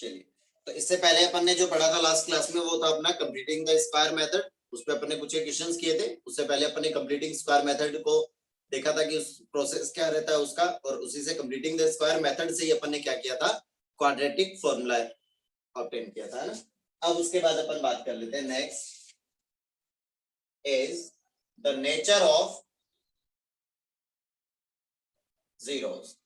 चलिए, तो इससे पहले अपन ने जो पढ़ा था लास्ट क्लास में वो था अपना कंप्लीटिंग द स्क्वायर मेथड। उस पे अपन ने कुछ क्वेश्चंस किए थे। उससे पहले अपन ने कंप्लीटिंग स्क्वायर मेथड को देखा था कि उस प्रोसेस क्या रहता है उसका, और उसी से कंप्लीटिंग द स्क्वायर मेथड से ही अपन ने क्या किया था, क्वाड्रेटिक फॉर्मूला ऑब्टेन किया था ना। अब उसके बाद अपन बात कर लेते हैं, next is the nature of zeros.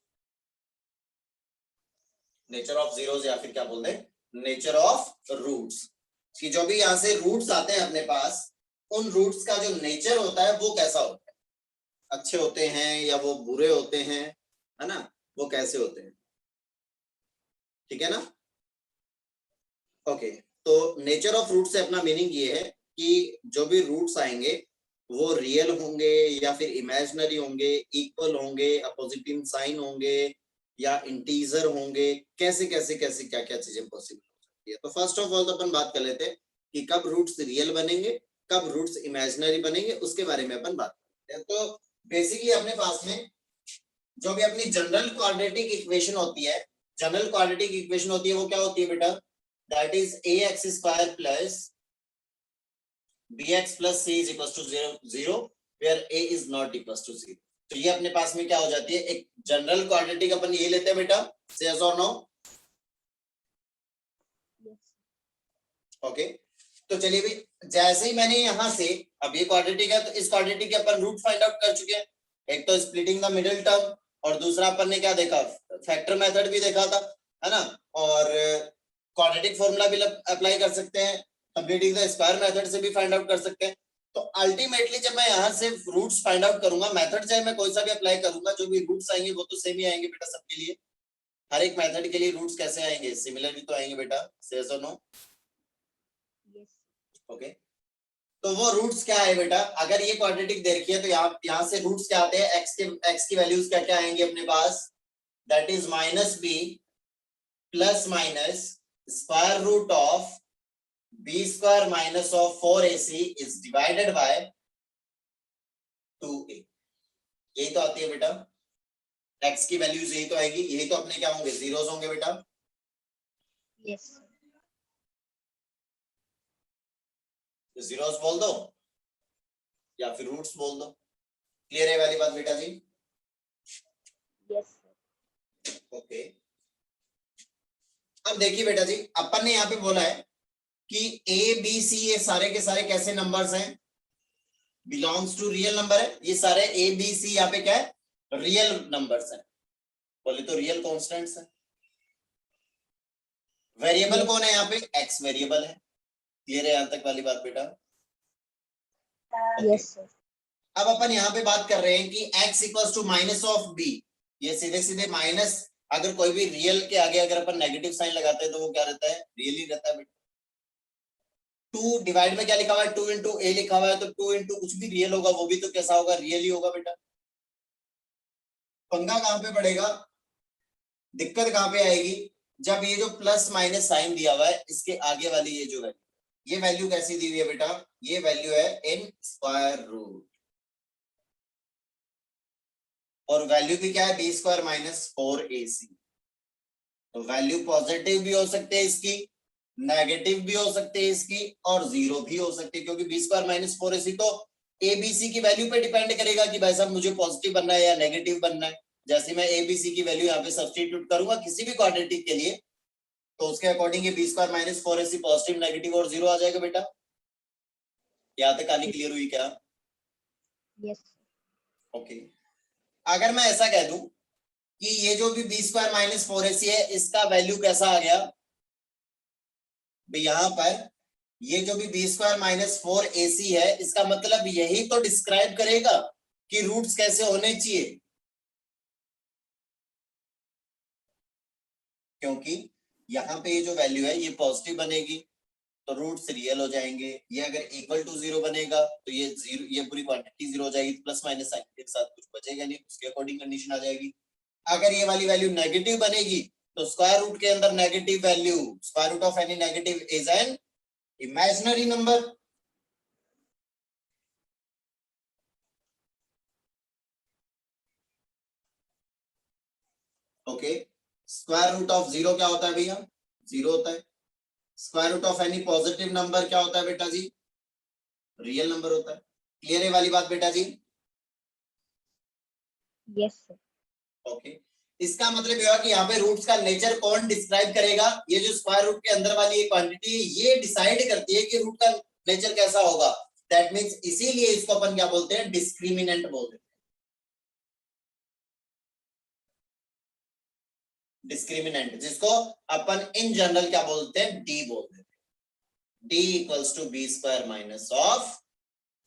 Nature of zeros या फिर क्या बोलते हैं, नेचर ऑफ रूट्स, कि जो भी यहाँ से रूट्स आते हैं अपने पास, उन रूट्स का जो नेचर होता है वो कैसा होता है, अच्छे होते हैं या वो बुरे होते हैं, है ना, वो कैसे होते हैं, ठीक है ना। ओके, तो नेचर ऑफ रूट से अपना मीनिंग ये है कि जो भी रूट्स आएंगे वो रियल होंगे या फिर इमेजिनरी होंगे, इक्वल होंगे, अपोजिटिव साइन होंगे या इंटीजर होंगे, कैसे कैसे कैसे क्या क्या चीजें पॉसिबल हो सकती है। तो फर्स्ट ऑफ ऑल तो अपन बात कर लेते हैं कि कब रूट्स रियल बनेंगे, कब रूट्स इमेजिनरी बनेंगे, उसके बारे में अपन बात करते हैं। तो बेसिकली अपने पास में जो भी अपनी जनरल क्वाड्रेटिक इक्वेशन होती है, जनरल क्वाड्रेटिक इक्वेशन होती है वो क्या होती है बेटा, that is ax square plus bx plus c is equals to 0 where a is not equals to 0। तो ये अपने पास में क्या हो जाती है, एक जनरल क्वाड्रेटिक अपन ये लेते हैं बेटा, yes or no? ओके, तो चलिए भाई, जैसे ही मैंने यहां से, अब ये क्वाड्रेटिक है तो इस क्वाड्रेटिक के अपन रूट फाइंड आउट कर चुके हैं। एक तो स्प्लिटिंग द मिडिल टर्म, और दूसरा अपन ने क्या देखा, फैक्टर मेथड भी देखा था, है ना, और क्वाड्रेटिक फॉर्मूला भी अप्लाई कर सकते हैं, कंप्लीटिंग द स्क्वायर मेथड से भी फाइंड आउट कर सकते हैं। तो अल्टीमेटली जब मैं यहाँ से रूट्स फाइंड आउट करूंगा, मेथड चाहे मैं कोई सा भी अप्लाई करूंगा, जो भी रूट्स आएंगे वो तो सेम ही आएंगे बेटा सबके लिए। हर एक मेथड के लिए रूट्स कैसे आएंगे, सिमिलर ही तो आएंगे बेटा, यस और नो? ओके, तो वो रूट्स क्या है बेटा, अगर ये क्वाड्रेटिक दे रखी है तो यहाँ से रूट्स क्या आते हैं, एक्स की वैल्यूज क्या क्या आएंगे अपने पास, that is -b plus minus square root of b square minus of 4ac is divided by 2a। यही तो आती है बेटा, x की वैल्यूज यही तो आएगी, यही तो अपने क्या होंगे, जीरोस होंगे बेटा। यस, जीरोस बोल दो या फिर रूट्स बोल दो, क्लियर है वाली बात बेटा जी? यस। ओके, अब देखिए बेटा जी, अपन ने यहाँ पे बोला है कि ए बी सी ये सारे के सारे कैसे नंबर्स हैं, बिलोंग्स टू रियल नंबर है। ये सारे ए बी सी यहाँ पे क्या है, रियल नंबर्स हैं, बोले तो रियल कॉन्स्टेंट्स हैं। वेरिएबल कौन है यहाँ पे, एक्स वेरिएबल है। क्लियर है यहाँ तक वाली बात बेटा? Yes sir. अब अपन यहाँ पे बात कर रहे हैं कि x equals to minus of b, ये सीधे सीधे माइनस, अगर कोई भी रियल के आगे अगर अपन नेगेटिव साइन लगाते हैं तो वो क्या रहता है, रियल ही रहता है बेटा। 2 डिवाइड में क्या लिखा हुआ है, 2 इंटू a लिखा हुआ है, तो 2 इंटू कुछ भी रियल होगा वो भी तो कैसा होगा, रियल ही होगा बेटा। पंगा कहां पे पड़ेगा, दिक्कत कहां पे आएगी, जब ये जो प्लस माइनस साइन दिया हुआ है इसके आगे वाली ये जो वैल्यू, ये वैल्यू कैसी दी हुई है बेटा, ये वैल्यू है इन स्क्वायर रूट, और वैल्यू भी क्या है, बी स्क्वायर माइनस 4ac। तो वैल्यू पॉजिटिव भी हो सकते हैं इसकी, नेगेटिव भी हो सकते हैं इसकी, और जीरो भी हो सकती है, क्योंकि बी स्क्वायर माइनस 4ac तो एबीसी की वैल्यू पे डिपेंड करेगा कि भाई साहब मुझे पॉजिटिव बनना है या नेगेटिव बनना है। जैसे मैं एबीसी की वैल्यू यहाँ पे सब्स्टिट्यूट करूंगा किसी भी क्वाड्रेटिक के लिए, तो उसके अकॉर्डिंग ये B square minus 4ac positive, negative और जीरो आ जाएगा बेटा। यहाँ तक कहानी क्लियर हुई क्या? यस। ओके, अगर मैं ऐसा कह दूं कि ये जो भी बी स्क्वायर माइनस 4ac है इसका वैल्यू कैसा आ गया, यहां पर ये जो भी बी स्क्वायर माइनस 4ac है इसका मतलब यही तो डिस्क्राइब करेगा कि रूट्स कैसे होने चाहिए, क्योंकि यहाँ पे ये जो वैल्यू है ये पॉजिटिव बनेगी तो रूट्स रियल हो जाएंगे। ये अगर इक्वल टू 0 बनेगा तो ये जीरो, ये पूरी क्वांटिटी 0 हो जाएगी, प्लस माइनस साइन के साथ कुछ बचेगा नहीं, उसके अकॉर्डिंग कंडीशन आ जाएगी। अगर ये वाली वैल्यू नेगेटिव बनेगी तो स्क्वायर रूट के अंदर negative value, square root of any negative is an imaginary number. Okay, square root of 0 क्या होता है भैया, जीरो होता है। Square root of any positive number क्या होता है बेटा जी? रियल नंबर होता है। क्लियर है वाली बात बेटा जी? Yes, sir. ओके, इसका मतलब यह है कि यहाँ पे रूट्स का नेचर कौन डिस्क्राइब करेगा? ये जो स्क्वायर रूट के अंदर वाली एक क्वांटिटी है ये डिसाइड करती है कि रूट का नेचर कैसा होगा। दैट मींस इसीलिए इसको अपन क्या बोलते हैं? डिस्क्रिमिनेंट बोलते हैं। डिस्क्रिमिनेंट, जिसको अपन इन जनरल क्या बोलते हैं? डी बोलते हैं। D equals to B square minus of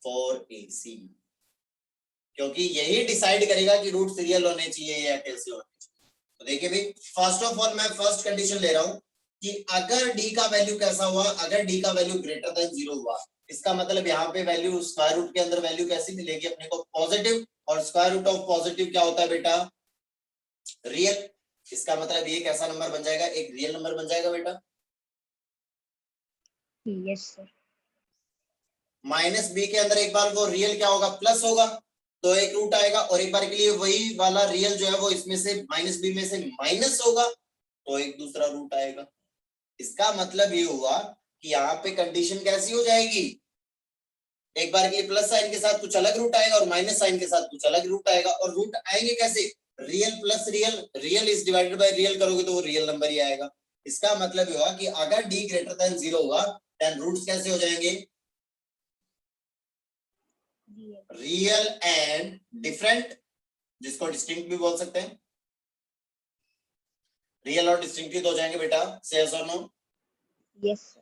4ac, क्योंकि यही डिसाइड करेगा कि रूट रियल होने चाहिए या कैसे होने चाहिए। तो देखिए भाई, फर्स्ट ऑफ ऑल मैं फर्स्ट कंडीशन ले रहा हूं कि अगर डी का वैल्यू कैसा हुआ? अगर डी का वैल्यू ग्रेटर देन 0 हुआ, इसका मतलब यहाँ पे वैल्यू स्क्वायर रूट के अंदर वैल्यू कैसी मिलेगी अपने को? पॉजिटिव। और स्क्वायर रूट ऑफ पॉजिटिव क्या होता है बेटा? रियल। इसका मतलब ये कैसा नंबर बन जाएगा? एक रियल नंबर बन जाएगा बेटा। Yes, sir. माइनस बी के अंदर एक बार वो रियल क्या होगा? प्लस होगा, तो एक रूट आएगा। और एक बार के लिए वही वाला रियल जो है वो इसमें से माइनस बी में से माइनस होगा, तो एक दूसरा रूट आएगा। इसका मतलब ये हुआ कि यहाँ पे कंडीशन कैसी हो जाएगी? एक बार के लिए प्लस साइन के साथ कुछ अलग रूट आएगा और माइनस साइन के साथ कुछ अलग रूट आएगा। और रूट आएंगे कैसे? Real plus real, real is divided by real करोगे तो वो रियल नंबर ही आएगा। इसका मतलब ये हुआ कि अगर डी ग्रेटर देन 0 हुआ देन रूट्स कैसे हो जाएंगे? Real. रियल एंड डिफरेंट, जिसको डिस्टिंक्ट भी बोल सकते हैं। रियल और डिस्टिंक्ट हो जाएंगे बेटा, से यस और नो? Yes, sir.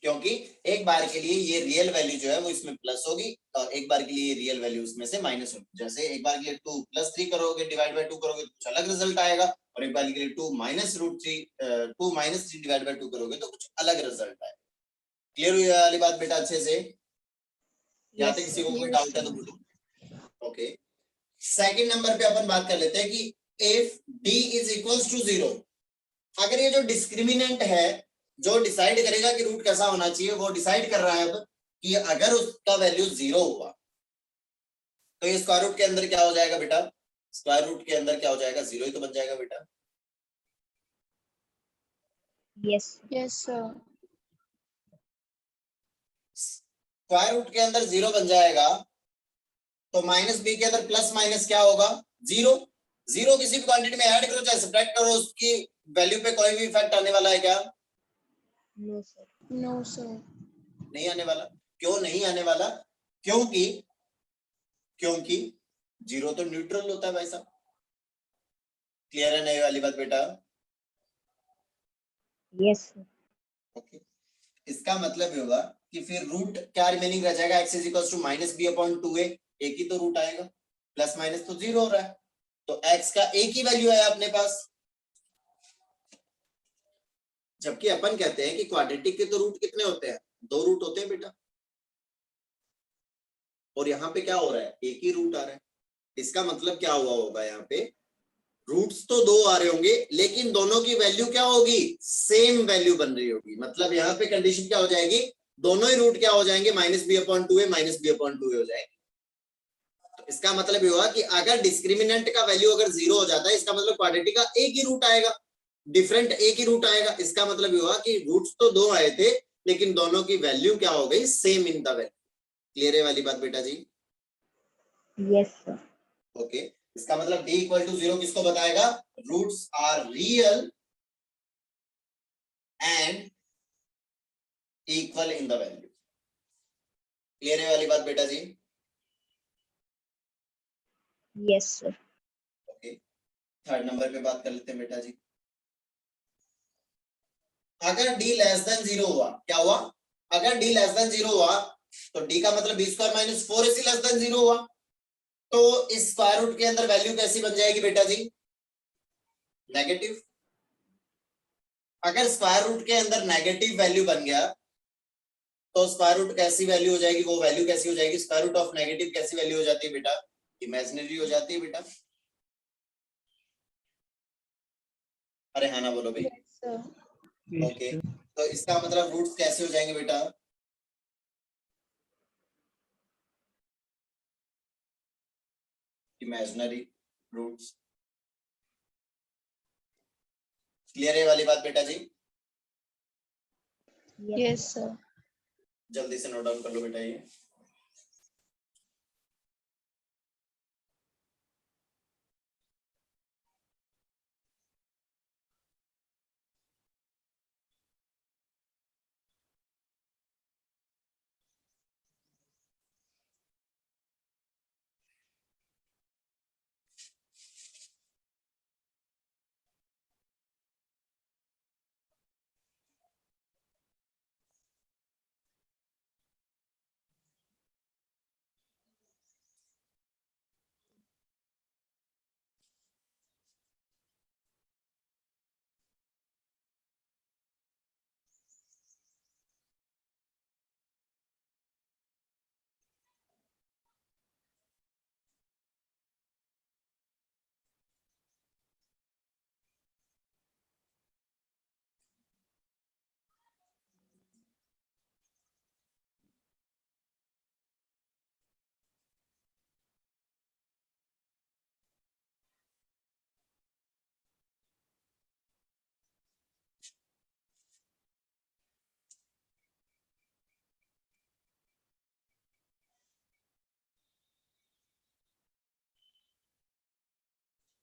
क्योंकि एक बार के लिए ये रियल वैल्यू जो है वो इसमें प्लस होगी और एक बार के लिए रियल वैल्यू इसमें से माइनस होगी। जैसे एक बार के लिए 2 + 3 करोगे डिवाइड बाय 2 करोगे तो कुछ अलग रिजल्ट आएगा, और एक बार के लिए 2 - √3 2 - 3 डिवाइड बाय 2 करोगे तो कुछ अलग रिजल्ट आएगा। क्लियर हुई वाली बात बेटा अच्छे से? यहाँ Yes, तक किसी sir. को कोई डाउट है तो बोलो। ओके, सेकंड नंबर पे अपन बात कर लेते हैं कि if d is equals to 0, अगर ये जो डिस्क्रिमिनेंट है जो डिसाइड करेगा कि रूट कैसा होना चाहिए, वो डिसाइड कर रहा है अब कि अगर उसका वैल्यू 0 हुआ तो ये स्क्वायर रूट के अंदर क्या हो जाएगा बेटा? स्क्वायर रूट के अंदर क्या हो जाएगा? 0 ही तो बन जाएगा बेटा। Yes. Yes, sir. Square root के अंदर 0 बन जाएगा तो माइनस बी के अंदर प्लस माइनस क्या होगा? 0। 0 किसी भी क्वांटिटी में ऐड करो चाहे सब्ट्रैक्ट करो, उसकी वैल्यू पे कोई भी इफेक्ट आने वाला है क्या? No, sir. No, sir. नहीं आने वाला। क्यों नहीं आने वाला? क्योंकि क्योंकि 0 तो न्यूट्रल होता है भाई साहब। क्लियर है नहीं वाली बात बेटा? Yes, sir. ओके, इसका मतलब ये होगा कि फिर रूट क्या रिमेनिंग रह जाएगा? x = -b/2a, एक ही तो रूट आएगा, प्लस माइनस तो 0 हो रहा है, तो x का एक ही वैल्यू है अपने पास। जबकि अपन कहते हैं कि क्वाड्रेटिक के तो रूट कितने होते हैं? 2 रूट होते हैं बेटा, और यहाँ पे क्या हो रहा है? एक ही रूट आ रहा है। इसका मतलब क्या हुआ होगा? यहाँ पे रूट्स तो 2 आ रहे होंगे लेकिन दोनों की वैल्यू क्या होगी? सेम वैल्यू बन रही होगी। मतलब यहाँ पे कंडीशन क्या हो जाएगी? दोनों ही रूट क्या हो जाएंगे? -b/2a -b/2a हो जाएंगे। तो इसका मतलब ये हुआ कि अगर डिस्क्रिमिनेंट का वैल्यू अगर 0 हो जाता है, इसका मतलब क्वाड्रेटिक का एक ही रूट आएगा, डिफरेंट एक ही रूट आएगा। इसका मतलब ये हुआ कि रूट्स तो 2 आए थे लेकिन दोनों की वैल्यू क्या हो गई? Same in the value. Clear है वाली बात बेटा जी? Yes, sir. ओके, इसका मतलब d = 0 किसको बताएगा? Roots are real and equal in the value. Clear है वाली बात बेटा जी? Yes, sir. Okay, third number पे बात कर लेते हैं बेटा जी। अगर d < 0 हुआ, क्या हुआ? अगर d < 0 हुआ तो d का मतलब b² - 4ac < 0 हुआ, तो इस स्क्वायर रूट के अंदर वैल्यू कैसी बन जाएगी बेटा जी? नेगेटिव। अगर स्क्वायर रूट के अंदर नेगेटिव वैल्यू बन गया तो स्क्वायर रूट कैसी वैल्यू हो जाएगी? वो वैल्यू कैसी हो जाएगी? स्क्वायर रूट ऑफ नेगेटिव कैसी वैल्यू हो जाती है बेटा? इमेजिनरी हो जाती है बेटा। अरे हाँ ना बोलो भाई। Yes, sir. ओके, तो इसका मतलब रूट्स कैसे हो जाएंगे बेटा? Imaginary roots. क्लियर है वाली बात बेटा जी? Yes, sir. sir. जल्दी से नोट डाउन कर लो बेटा ये।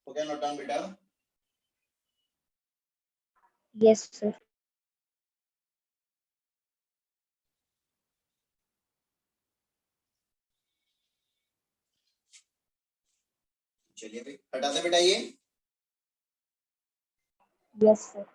ओके नोट डाउन बेटा। Yes, sir. चलिए भाई हटा दे बेटा ये। Yes, sir.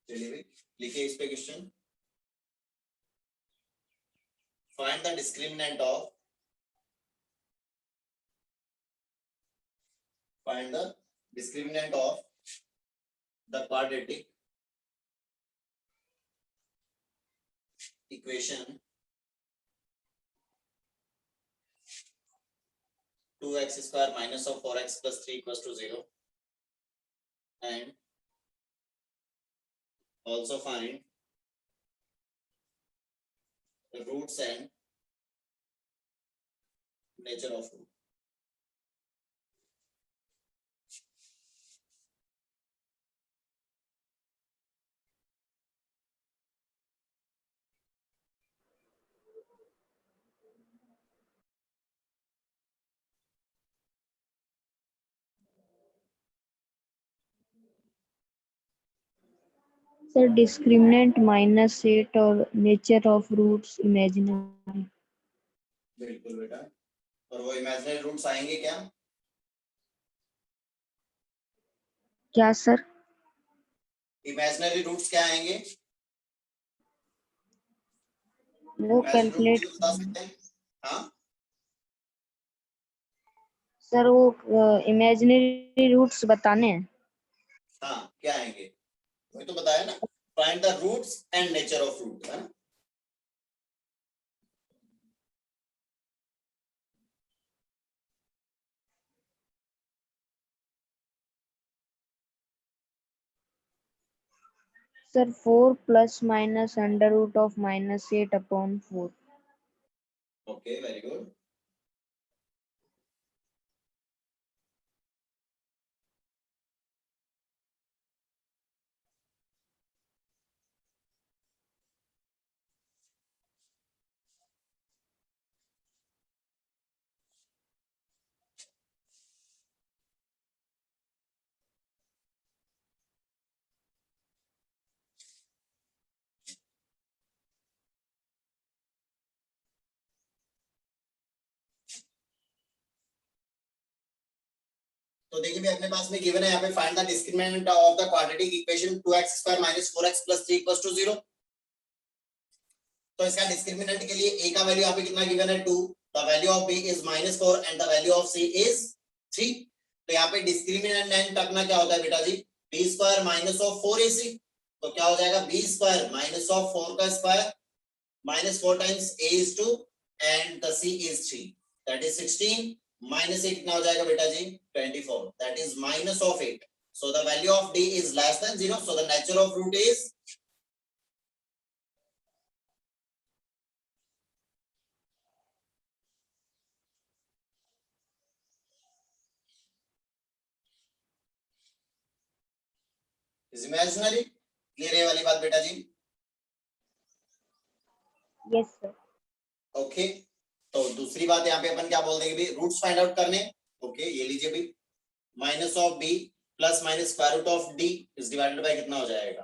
चलिए भाई लिखिए इस पे question. Find the discriminant of the quadratic equation 2x square minus of 4x plus 3 equals to 0 and also find the roots and nature of root. Sir, discriminant -8 और nature of roots imaginary. बिल्कुल बेटा। और वो imaginary roots आएंगे क्या? क्या sir? Imaginary roots क्या आएंगे? वो कैलकुलेट बता सकते हैं? हाँ सर, वो इमेजिनरी रूट्स बताने हैं। हाँ क्या आएंगे वही तो बताया ना। Find the roots and nature of root है ना। Sir 4 plus minus under root of -8 upon 4। Okay very good. तो देखिए अपने पास में गिवन है यहाँ पे find the discriminant of the quadratic equation 2x square minus 4x plus 3 equals to 0। तो इसका डिस्क्रिमिनेंट के लिए a का वैल्यू यहाँ पे कितना गिवन है 2, the value of b is -4 and the value of c is 3। तो यहाँ पे डिस्क्रिमिनेंट अपना क्या होता है बेटा जी b square minus of 4ac। तो क्या हो जाएगा b स्क्वायर माइनस ऑफ 4 का square -4 times a is 2 and the c is 3 that is 16 minus 8 कितना हो जाएगा बेटा जी 24 that is minus of 8। so the value of d is less than 0 so the nature of root is is imaginary. Clear है वाली बात बेटा जी? Yes sir. Okay, तो दूसरी बात यहाँ पे अपन क्या बोल देंगे भाई, रूट्स फाइंड आउट करने। ओके, ये लीजिए भाई, minus of B plus minus square root of D is divided by कितना हो जाएगा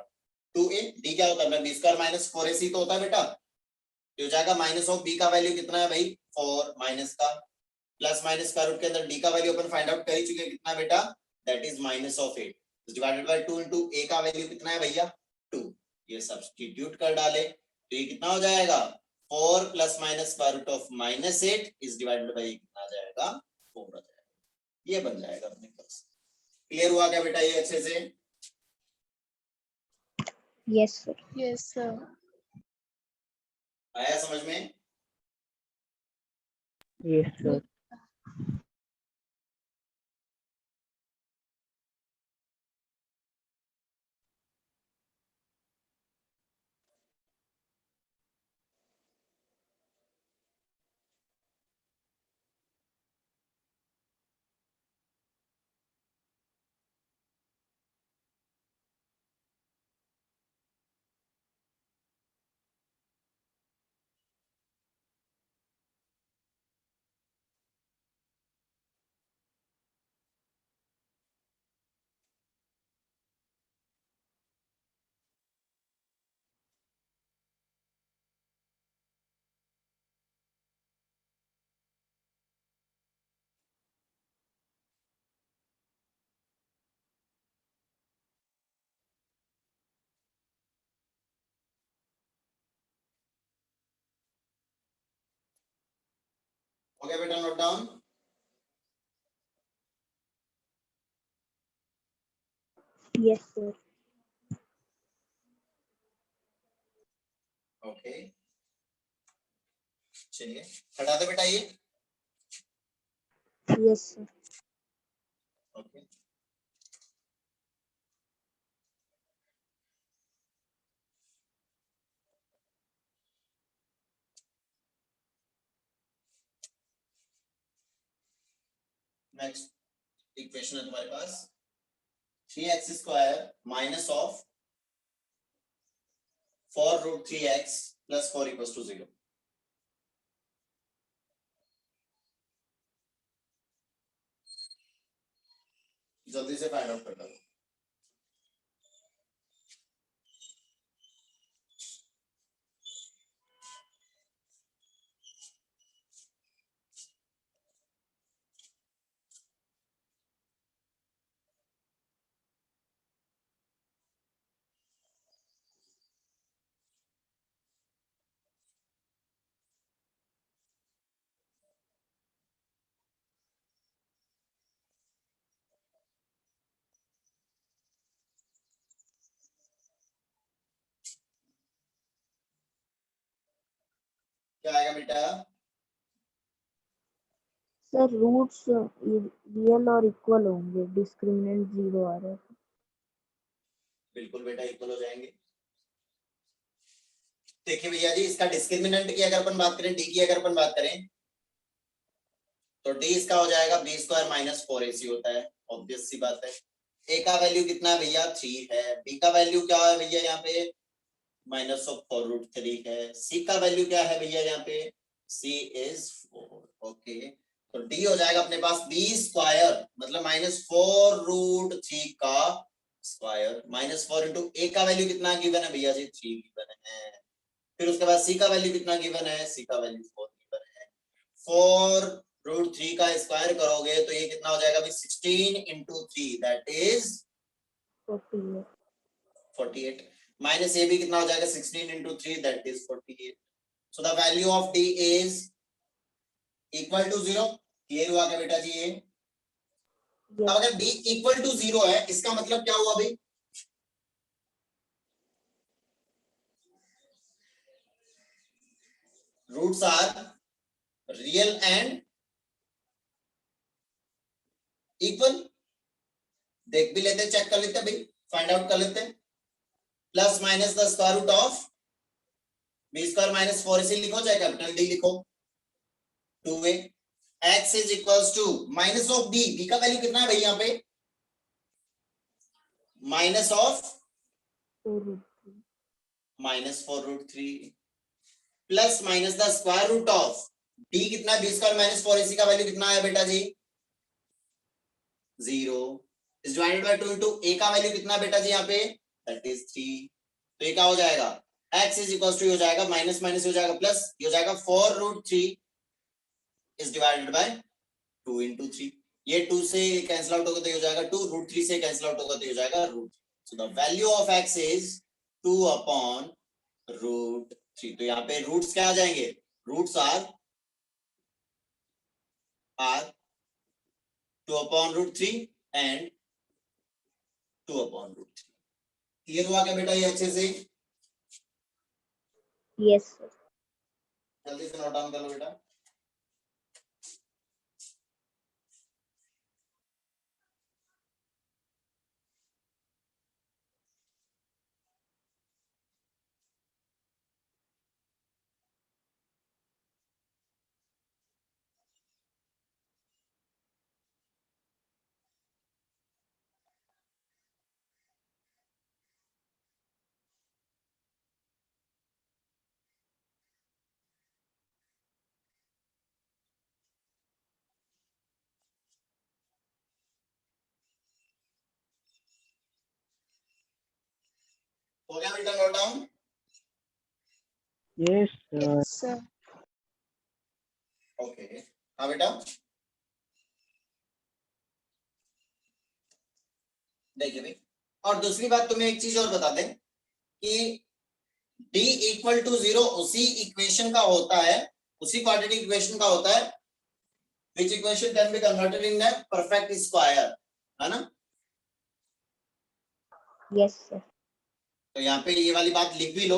2a। डी क्या होता है, बी स्क्वायर माइनस 4ac तो होता है बेटा, तो हो जाएगा माइनस ऑफ बी का वैल्यू कितना है भाई 4 माइनस का प्लस माइनस स्क्वायर रूट के अंदर डी का वैल्यू अपन फाइंड आउट कर ही चुके हैं, कितना बेटा, that is minus of 8 divided by 2 into a का वैल्यू कितना है भैया 2। ये सब्स्टिट्यूट कर डाले तो ये कितना हो जाएगा 4 plus minus square root of minus 8 is divided by कितना आ जाएगा 4 आ जाएगा। ये बन जाएगा अपने पास। क्लियर हुआ क्या बेटा ये अच्छे से? Yes sir. Yes sir. आया समझ में? Yes sir. हो गया बेटा note down? Yes sir. Okay, चलिए हटा दो बेटा ये। Yes sir. Okay, next equation है तुम्हारे पास 3x square minus of 4 root 3x plus 4 equals to 0। जल्दी से फाइंड आउट कर लो। क्या आएगा बेटा? सर रूट्स रियल और इक्वल होंगे, डिस्क्रिमिनेंट 0 आ रहा है। बिल्कुल बेटा इक्वल हो जाएंगे। देखिए भैया जी, इसका डिस्क्रिमिनेंट की अगर अपन बात करें, डी की अगर अपन बात करें तो डी इसका हो जाएगा बी स्क्वायर माइनस 4ac होता है, ऑब्वियस सी बात है। ए का वैल्यू कितना है भैया 3 है, बी का वैल्यू क्या है भैया यहाँ पे माइनस ऑफ 4 रूट 3 है, सी का वैल्यू क्या है भैया यहाँ पे सी इज 4। ओके, तो डी हो जाएगा अपने पास बी स्क्वायर मतलब माइनस 4 रूट 3 का स्क्वायर माइनस 4 इंटू ए का वैल्यू कितना गिवन है भैया जी 3 गिवन है, फिर उसके बाद सी का वैल्यू कितना गिवन है, सी का वैल्यू 4 गिवन है। 4 रूट 3 का स्क्वायर करोगे तो ये कितना हो जाएगा भाई 16 into 3 that is 48 minus A भी कितना हो जाएगा 16 into 3 that is 48। So the value of D is equal to 0। Clear हुआ क्या बेटा जी ये? अब अगर डी इक्वल टू 0 है इसका मतलब क्या हुआ भाई, roots are real and equal. देख भी लेते, चेक कर लेते भाई, फाइंड आउट कर लेते। Plus minus the square root of B square minus 4ac लिखो चाहे कैपिटल डी लिखो 2a x is equals to minus of b, b का वैल्यू कितना है भाई यहाँ पे minus of 4√3 -4√3 plus minus the square root of b कितना, b स्क्वायर माइनस 4ac का वैल्यू कितना है बेटा जी 0 is divided by 2 into a का वैल्यू कितना बेटा जी यहाँ पे दैट इज 3। तो ये क्या हो जाएगा x इज इक्वल टू हो जाएगा माइनस माइनस हो जाएगा प्लस ये हो जाएगा 4√3 इज डिवाइडेड बाय 2 इंटू 3। ये 2 से कैंसिल आउट होगा तो ये हो जाएगा 2, √3 से कैंसिल आउट होगा तो ये हो जाएगा √3। So the value of x is 2 upon √3। तो यहाँ पे रूट्स क्या आ जाएंगे, roots are 2 upon √3 and 2 upon √3। Clear हुआ क्या बेटा ये अच्छे से? Yes sir. जल्दी से नोट डाउन कर लो बेटा। हो गया बेटा note down? Yes sir. Okay हाँ बेटा देखिए भाई, और दूसरी बात तुम्हें एक चीज और बता दें कि d इक्वल टू 0 उसी इक्वेशन का होता है, उसी क्वाड्रेटिक इक्वेशन का होता है which equation can be converted in a perfect square, है ना? Yes sir. तो यहाँ पे ये वाली बात लिख भी लो।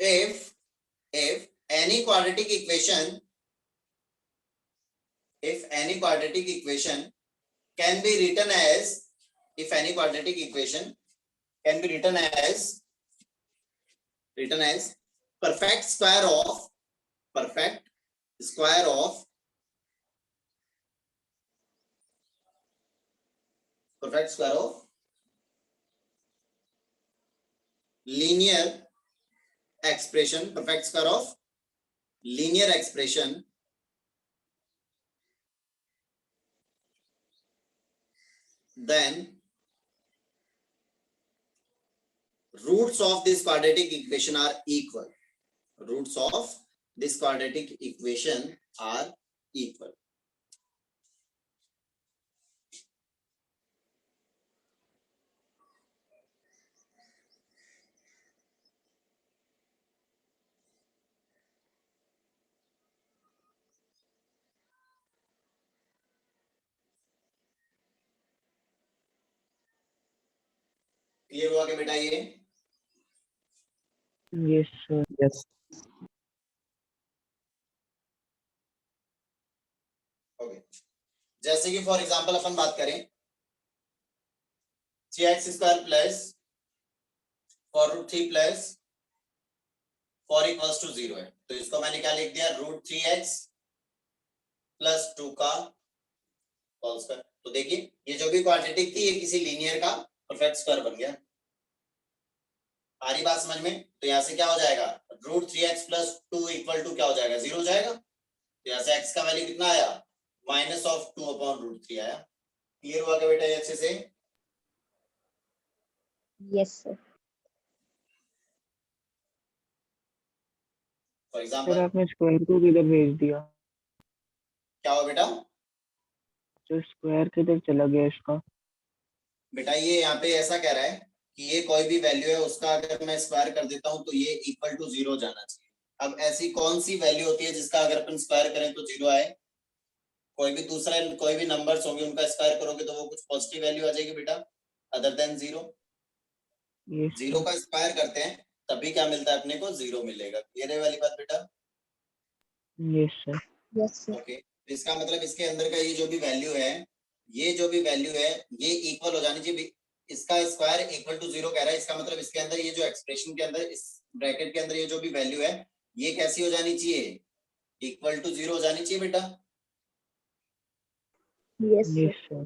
if any quadratic equation can be written as perfect square of linear expression, then roots of this quadratic equation are equal. Clear हुआ क्या बेटा ये? Yes sir. यस ओके जैसे कि फॉर एग्जांपल अपन बात करें 3x² plus 4√3 plus 4 equals to 0 है, तो इसको मैंने क्या लिख दिया √3x प्लस 2 का होल स्क्वायर। तो देखिए ये जो भी क्वाड्रेटिक थी ये किसी लीनियर का परफेक्ट स्क्वायर बन गया। आ रही बात समझ में? तो यहाँ से क्या हो जाएगा √3x प्लस 2 इक्वल टू क्या हो जाएगा 0 हो जाएगा। तो यहाँ से x का वैल्यू कितना आया -2 अपॉन √3 आया। क्लियर हुआ क्या बेटा ये अच्छे से? Yes sir. For sir example आपने स्क्वायर को किधर भेज दिया? क्या हुआ बेटा? तो स्क्वायर किधर चला गया इसका? बेटा ये यहाँ पे ऐसा कह रहा है कि ये कोई भी वैल्यू है उसका अगर मैं स्क्वायर कर देता हूँ तो ये इक्वल टू 0 जाना चाहिए। अब ऐसी कौन सी वैल्यू होती है जिसका अगर अपन स्क्वायर करें तो 0 आए? कोई भी नंबर्स होंगे उनका स्क्वायर करोगे तो वो कुछ पॉजिटिव वैल्यू आ जाएगी बेटा अदर देन 0। यस 0 का स्क्वायर करते हैं तभी क्या मिलता है अपने को 0 मिलेगा। क्लियर है वाली बात बेटा? Yes sir. Yes sir. Okay तो इसका मतलब इसके अंदर का ये जो भी वैल्यू है ये इक्वल हो जानी चाहिए। इसका स्क्वायर इक्वल टू 0 कह रहा है, इसका मतलब इसके अंदर ये जो एक्सप्रेशन के अंदर इस ब्रैकेट के अंदर ये जो भी वैल्यू है ये कैसी हो जानी चाहिए इक्वल टू 0 हो जानी चाहिए बेटा, Yes, sir. yes sir,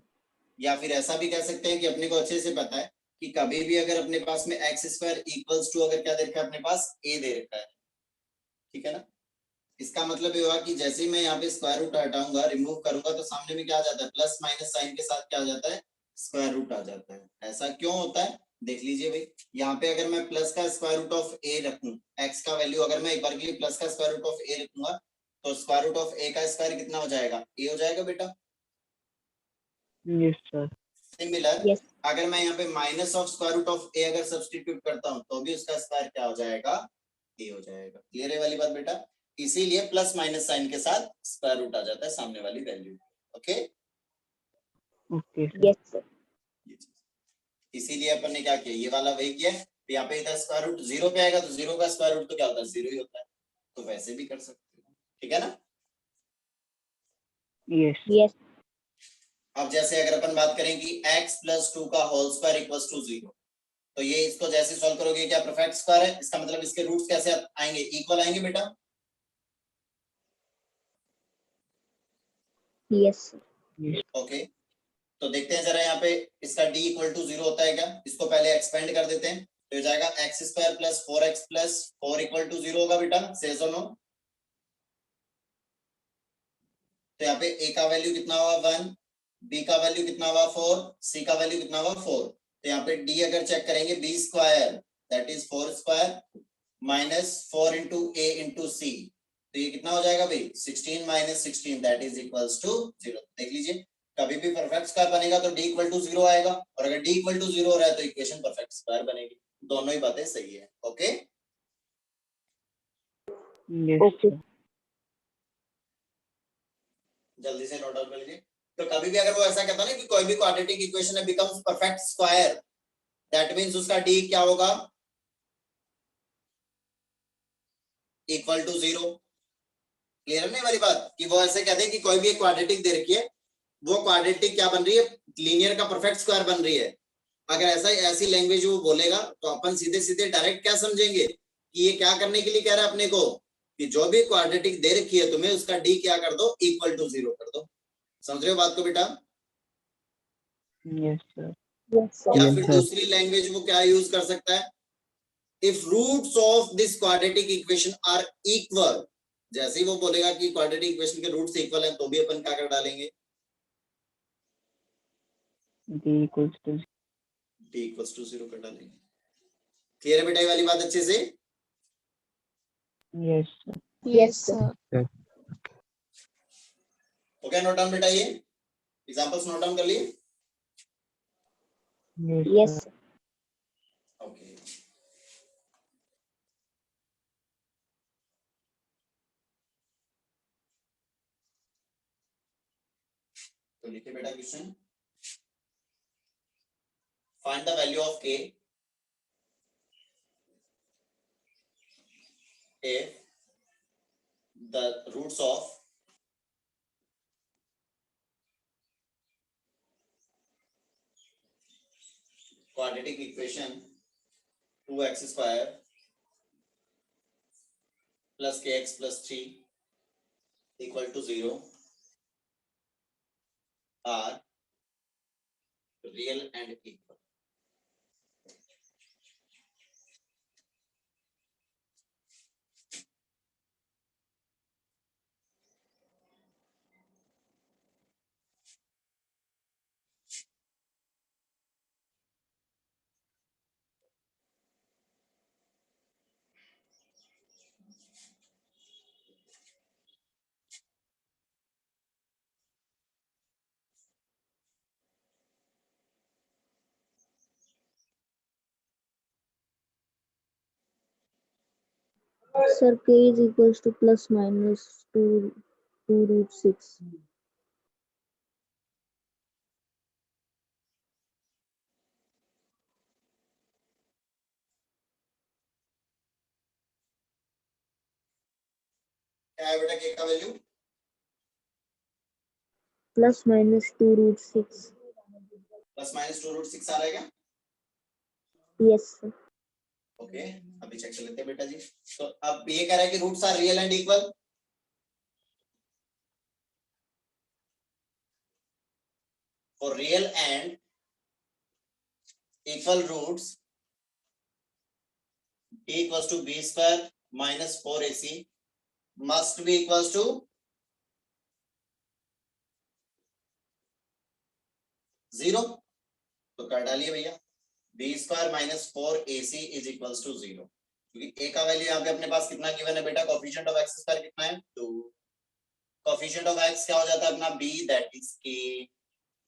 या फिर ऐसा भी कह सकते हैं कि अपने को अच्छे से पता है कि कभी भी अगर अपने पास में एक्स स्क्वायर इक्वल्स टू अगर क्या दे रखा है अपने पास ए दे रखा है, ठीक है ना, इसका मतलब ये हुआ कि जैसे ही मैं यहाँ पे स्क्वायर रूट हटाऊंगा रिमूव करूंगा तो सामने में क्या आ जाता है, प्लस माइनस साइन के साथ क्या आ जाता है, स्क्वायर रूट आ जाता है। ऐसा क्यों होता है देख लीजिए भाई, यहाँ पे अगर मैं प्लस का स्क्वायर रूट ऑफ ए रखूं, एक्स का वैल्यू अगर मैं एक बार के लिए प्लस का स्क्वायर रूट ऑफ ए रखूंगा तो स्क्वायर रूट ऑफ ए का स्क्वायर कितना हो जाएगा, ए हो जाएगा बेटा। yes sir, similar Yes. अगर मैं यहाँ पे minus of square root of a अगर सब्स्टिट्यूट करता हूँ तो भी उसका स्क्वायर क्या हो जाएगा, ए हो जाएगा। क्लियर है वाली बात बेटा, इसीलिए प्लस माइनस साइन के साथ स्क्वायर रूट आ जाता है सामने वाली value. Okay okay sir, Yes, sir. इसीलिए अपन ने क्या किया, ये वाला वही किया है। तो यहाँ पे इधर स्क्वायर रूट 0 पे आएगा तो 0 का स्क्वायर रूट तो क्या होता है, 0 ही होता है, तो वैसे भी कर सकते हो, ठीक है ना। yes, Yes. अब जैसे अगर अपन बात करें कि x प्लस 2 का होल स्क्वायर इक्वल्स टू 0, तो ये इसको जैसे सॉल्व करोगे क्या परफेक्ट स्क्वायर है, इसका मतलब इसके रूट्स कैसे आएंगे, इक्वल आएंगे बेटा। Yes, sir. yes, ओके तो देखते हैं जरा यहाँ पे इसका d इक्वल टू 0 होता है क्या, इसको पहले एक्सपेंड कर देते हैं तो हो जाएगा X square plus 4x plus 4 equal to 0 होगा बेटा, से सो नो। तो यहाँ पे a का वैल्यू कितना हुआ 1, b का वैल्यू कितना हुआ 4, c का वैल्यू कितना हुआ 4, तो यहाँ पे d अगर चेक करेंगे b square that is 4 square minus 4 into a into c, तो ये कितना हो जाएगा भाई 16 minus 16 that is equals to 0। देख लीजिए कभी भी परफेक्ट स्क्वायर बनेगा तो d इक्वल टू 0 आएगा, और अगर d इक्वल टू 0 हो रहा है तो इक्वेशन परफेक्ट स्क्वायर बनेगी। दोनों ही बातें सही है। Okay yes Okay. sir, जल्दी से नोट डाउन कर लीजिए। तो कभी भी अगर वो ऐसा कहता है ना कि कोई भी क्वाड्रेटिक इक्वेशन है becomes perfect square, that means उसका d क्या होगा, इक्वल टू 0। क्लियर नहीं वाली बात, कि वो ऐसे कहते हैं कि कोई भी एक क्वाड्रेटिक दे रखी है, वो क्वाड्रेटिक क्या बन रही है, लीनियर का परफेक्ट स्क्वायर बन रही है। अगर ऐसा ऐसी लैंग्वेज वो बोलेगा तो अपन सीधे सीधे डायरेक्ट क्या समझेंगे कि ये क्या करने के लिए कह रहा है अपने को, कि जो भी क्वाड्रेटिक दे रखी है तुम्हें उसका d क्या कर दो, इक्वल टू 0 कर दो। समझ रहे हो बात को बेटा। yes sir, Yes, sir. या Yes, फिर sir. दूसरी लैंग्वेज वो क्या यूज कर सकता है, if roots of this quadratic equation are equal, जैसे ही वो बोलेगा कि क्वाड्रेटिक इक्वेशन के रूट्स इक्वल हैं तो भी अपन क्या कर डालेंगे, d equals to d equals to 0 कर डालेंगे। क्लियर है बेटा ये वाली बात अच्छे से। yes sir, Yes, sir. हो गया नोट डाउन बेटा, ये एग्जांपल्स नोट डाउन कर लिए। yes Yes, sir, sir. Okay तो लिखिए बेटा question, find the value of k if the roots of quadratic equation 2x square plus kx plus 3 equal to 0 are real and equal। Sir, k is equals to plus minus 2 root 6. क्या है बेटा k का वैल्यू, Plus minus 2 root 6. Plus minus 2 root 6 आ रहा है क्या। Yes, sir. Okay अभी चेक कर लेते हैं बेटा जी। तो अब ये कह रहा है कि roots are real and equal, for real and equal roots b equals to b square minus 4ac must be equals to 0। तो कर डालिए भैया b square minus 4ac is equals to 0, क्योंकि a का वैल्यू यहाँ पे अपने पास कितना गिवन है बेटा, कोएफिशिएंट ऑफ x स्क्वायर कितना है 2, कोएफिशिएंट ऑफ x क्या हो जाता है अपना b that is k,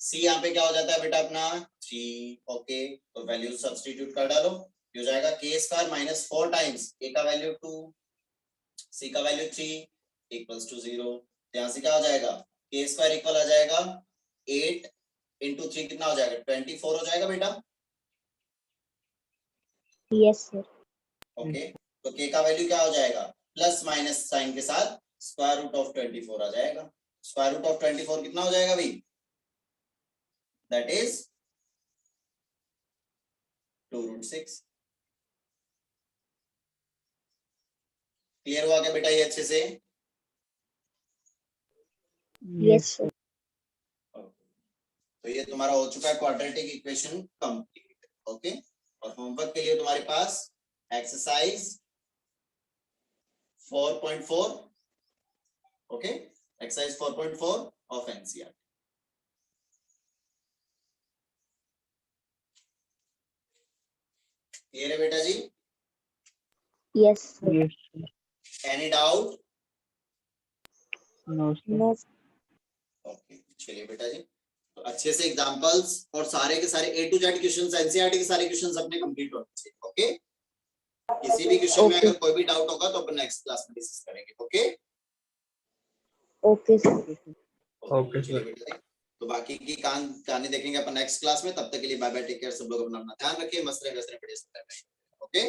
c यहाँ पे क्या हो जाता है बेटा अपना 3। ओके, तो वैल्यू सब्स्टिट्यूट कर डालो, हो जाएगा k square minus 4 times a का वैल्यू 2 c का वैल्यू 3 इक्वल्स टू 0। यहाँ से क्या हो जाएगा k स्क्वायर इक्वल आ जाएगा 8 into 3 कितना हो जाएगा 24 हो जाएगा बेटा। Yes sir. ओके, तो k का वैल्यू क्या हो जाएगा प्लस माइनस साइन के साथ स्क्वायर रूट ऑफ 24 आ जाएगा। स्क्वायर रूट ऑफ 24 कितना हो जाएगा भाई, दैट इज 2√6। क्लियर हुआ क्या बेटा ये अच्छे से? Yes sir. तो ये तुम्हारा हो चुका है क्वाड्रेटिक इक्वेशन कंप्लीट। ओके, और होमवर्क के लिए तुम्हारे पास exercise 4.4, okay, exercise 4.4 of NCERT. Clear है बेटा जी? Yes sir. Yes, sir. Any doubt? No, sir. No. Okay, चलिए बेटा जी, तो अच्छे से एग्जांपल्स और सारे के सारे A to Z questions NCERT के सारे क्वेश्चंस अपने कंप्लीट होने चाहिए। ओके, किसी भी क्वेश्चन में Okay. अगर कोई भी डाउट होगा तो अपन नेक्स्ट क्लास में डिस्कस करेंगे। Okay okay sir. Okay, चलिए बेटा जी, तो बाकी की कहानी देखेंगे अपन नेक्स्ट क्लास में। तब तक के लिए बाय बाय, टेक केयर, सब लोग अपना अपना ध्यान रखिए, मस्त रहे, बढ़िया से रहें। Okay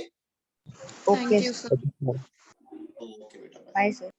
okay Thank you, sir. Okay बेटा, बाय। Bye sir.